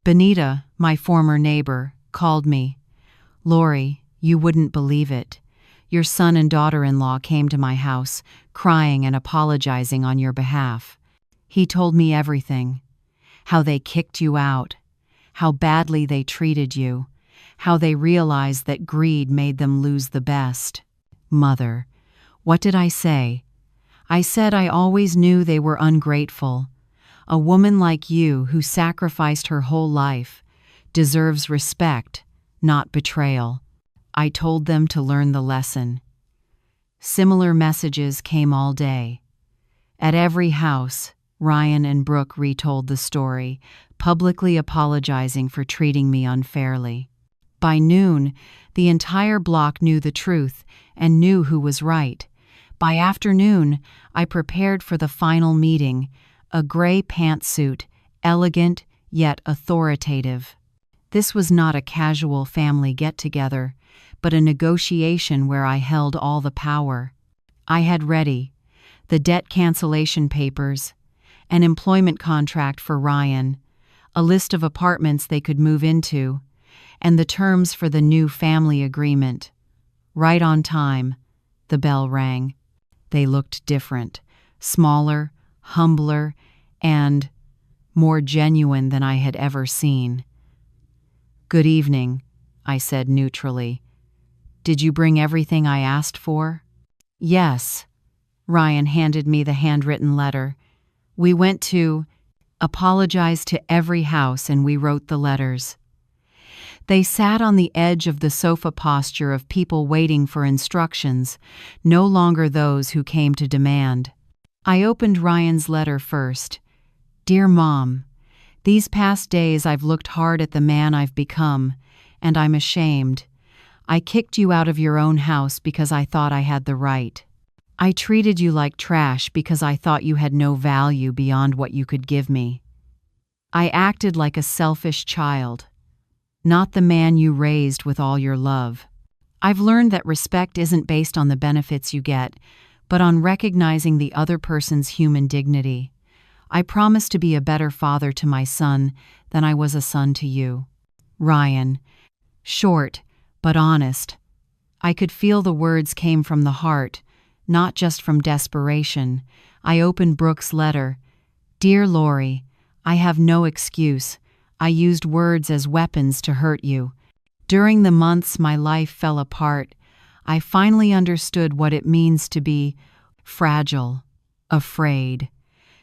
Benita, my former neighbor, called me. Lori, you wouldn't believe it. Your son and daughter-in-law came to my house, crying and apologizing on your behalf. He told me everything. How they kicked you out. How badly they treated you. How they realized that greed made them lose the best. Mother, what did I say? I said I always knew they were ungrateful. A woman like you who sacrificed her whole life deserves respect, not betrayal. I told them to learn the lesson. Similar messages came all day. At every house, Ryan and Brooke retold the story, publicly apologizing for treating me unfairly. By noon, the entire block knew the truth and knew who was right. By afternoon, I prepared for the final meeting, a gray pantsuit, elegant yet authoritative. This was not a casual family get-together, but a negotiation where I held all the power. I had ready the debt cancellation papers, an employment contract for Ryan, a list of apartments they could move into, and the terms for the new family agreement. Right on time, the bell rang. They looked different, smaller, humbler, and more genuine than I had ever seen. Good evening, I said neutrally. Did you bring everything I asked for? Yes. Ryan handed me the handwritten letter. We went to apologize to every house and we wrote the letters. They sat on the edge of the sofa posture of people waiting for instructions, no longer those who came to demand. I opened Ryan's letter first. Dear Mom, these past days I've looked hard at the man I've become, and I'm ashamed. I kicked you out of your own house because I thought I had the right. I treated you like trash because I thought you had no value beyond what you could give me. I acted like a selfish child, not the man you raised with all your love. I've learned that respect isn't based on the benefits you get, but on recognizing the other person's human dignity. I promise to be a better father to my son than I was a son to you. Ryan. Short, but honest. I could feel the words came from the heart, not just from desperation. I opened Brooke's letter. Dear Lori, I have no excuse. I used words as weapons to hurt you. During the months my life fell apart, I finally understood what it means to be fragile, afraid,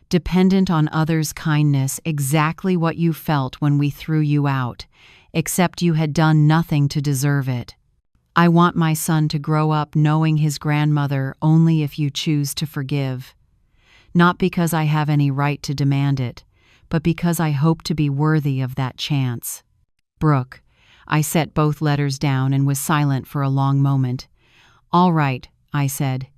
dependent on others' kindness, exactly what you felt when we threw you out, except you had done nothing to deserve it. I want my son to grow up knowing his grandmother only if you choose to forgive. Not because I have any right to demand it, but because I hope to be worthy of that chance. Brooke. I set both letters down and was silent for a long moment. All right, I said.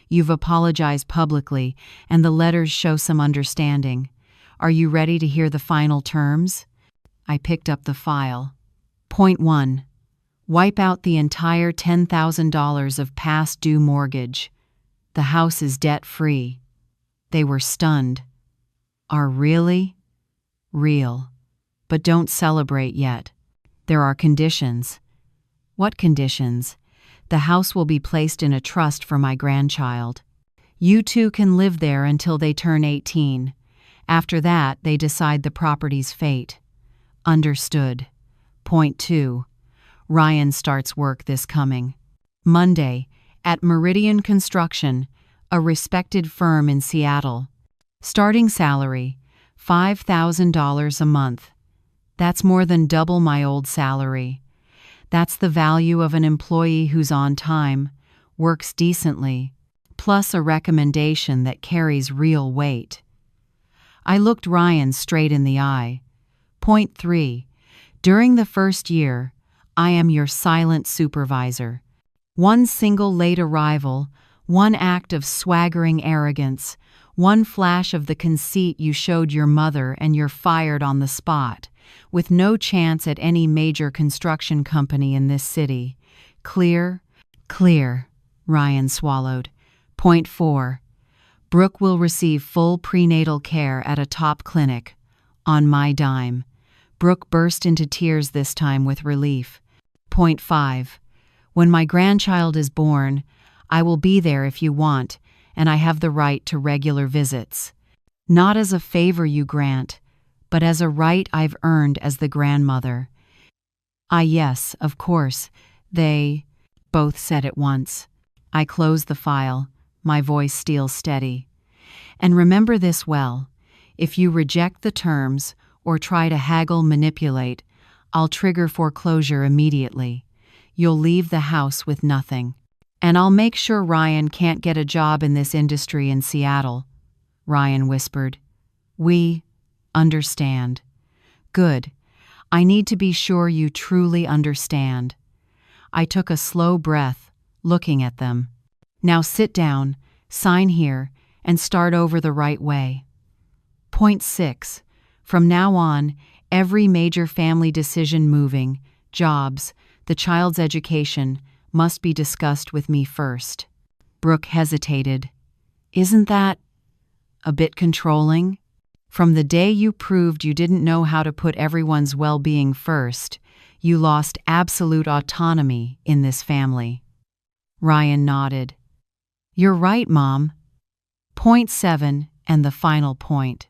You've apologized publicly, and the letters show some understanding. Are you ready to hear the final terms? I picked up the file. Point 1. Wipe out the entire $10,000 of past due mortgage. The house is debt-free. They were stunned. Are really? Real. But don't celebrate yet. There are conditions. What conditions? The house will be placed in a trust for my grandchild. You two can live there until they turn 18. After that, they decide the property's fate. Understood. Point 2. Ryan starts work this coming Monday at Meridian Construction, a respected firm in Seattle. Starting salary, $5,000 a month. That's more than double my old salary. That's the value of an employee who's on time, works decently, plus a recommendation that carries real weight. I looked Ryan straight in the eye. Point 3. During the first year, I am your silent supervisor. One single late arrival, one act of swaggering arrogance, One flash of the conceit you showed your mother and you're fired on the spot, with no chance at any major construction company in this city. Clear? Clear, Ryan swallowed. Point 4. Brooke will receive full prenatal care at a top clinic. On my dime. Brooke burst into tears this time with relief. Point 5. When my grandchild is born, I will be there if you want, and I have the right to regular visits. Not as a favor you grant, but as a right I've earned as the grandmother. Yes, of course, they both said at once. I close the file, my voice steel steady. And remember this well. If you reject the terms or try to haggle manipulate, I'll trigger foreclosure immediately. You'll leave the house with nothing. And I'll make sure Ryan can't get a job in this industry in Seattle, Ryan whispered. We understand. Good. I need to be sure you truly understand. I took a slow breath, looking at them. Now sit down, sign here, and start over the right way. Point 6. From now on, every major family decision moving, jobs, the child's education, must be discussed with me first. Brooke hesitated. Isn't that a bit controlling? From the day you proved you didn't know how to put everyone's well-being first, you lost absolute autonomy in this family. Ryan nodded. You're right, Mom. Point 7, and the final point.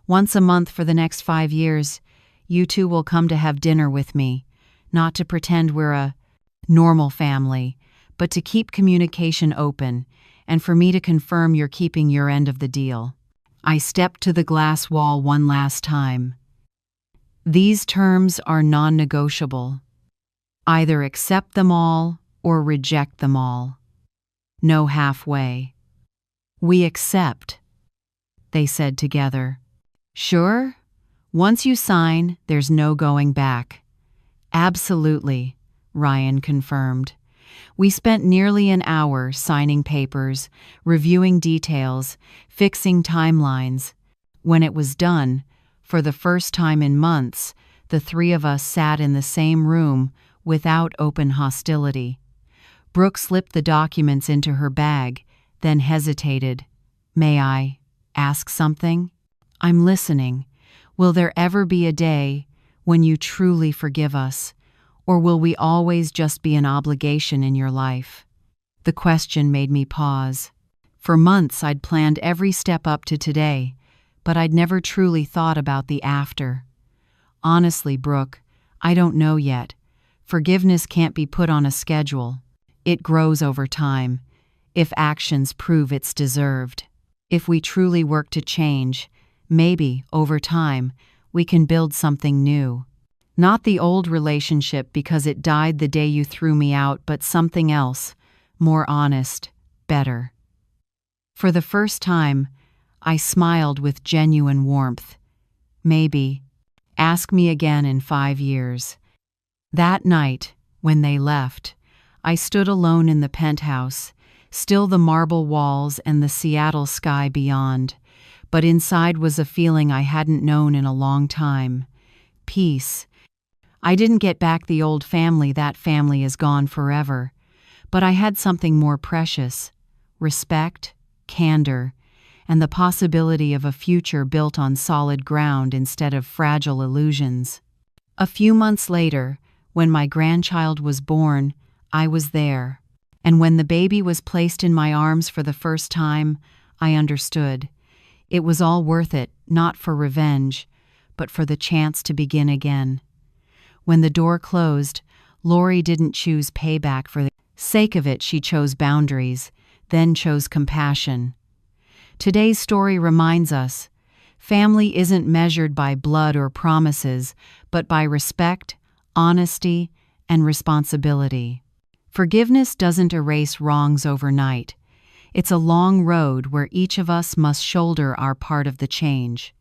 Once a month for the next 5 years, you two will come to have dinner with me, not to pretend we're a normal family, but to keep communication open, and for me to confirm you're keeping your end of the deal. I stepped to the glass wall one last time. These terms are non-negotiable. Either accept them all or reject them all. No halfway. We accept, they said together. Sure? Once you sign, there's no going back. Absolutely, Ryan confirmed. We spent nearly an hour signing papers, reviewing details, fixing timelines. When it was done, for the first time in months, the three of us sat in the same room without open hostility. Brooke slipped the documents into her bag, then hesitated. May I ask something? I'm listening. Will there ever be a day when you truly forgive us? Or will we always just be an obligation in your life? The question made me pause. For months I'd planned every step up to today, but I'd never truly thought about the after. Honestly, Brooke, I don't know yet. Forgiveness can't be put on a schedule. It grows over time, if actions prove it's deserved. If we truly work to change, maybe, over time, we can build something new. Not the old relationship because it died the day you threw me out, but something else, more honest, better. For the first time, I smiled with genuine warmth. Maybe. Ask me again in 5 years. That night, when they left, I stood alone in the penthouse, still the marble walls and the Seattle sky beyond, but inside was a feeling I hadn't known in a long time. Peace. I didn't get back the old family, that family is gone forever, but I had something more precious: respect, candor, and the possibility of a future built on solid ground instead of fragile illusions. A few months later, when my grandchild was born, I was there, and when the baby was placed in my arms for the first time, I understood. It was all worth it, not for revenge, but for the chance to begin again. When the door closed, Lori didn't choose payback for the sake of it. She chose boundaries, then chose compassion. Today's story reminds us, family isn't measured by blood or promises, but by respect, honesty, and responsibility. Forgiveness doesn't erase wrongs overnight. It's a long road where each of us must shoulder our part of the change.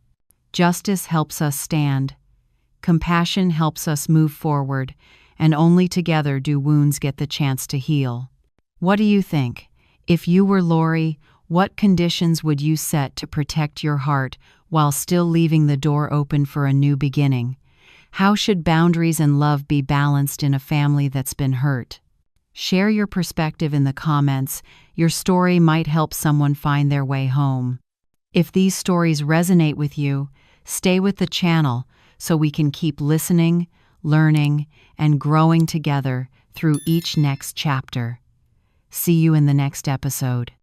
Justice helps us stand. Compassion helps us move forward, and only together do wounds get the chance to heal. What do you think? If you were Lori, What conditions would you set to protect your heart while still leaving the door open for a new beginning? How should boundaries and love be balanced in a family that's been hurt? Share your perspective in the comments. Your story might help someone find their way home. If these stories resonate with you, stay with the channel so we can keep listening, learning, and growing together through each next chapter. See you in the next episode.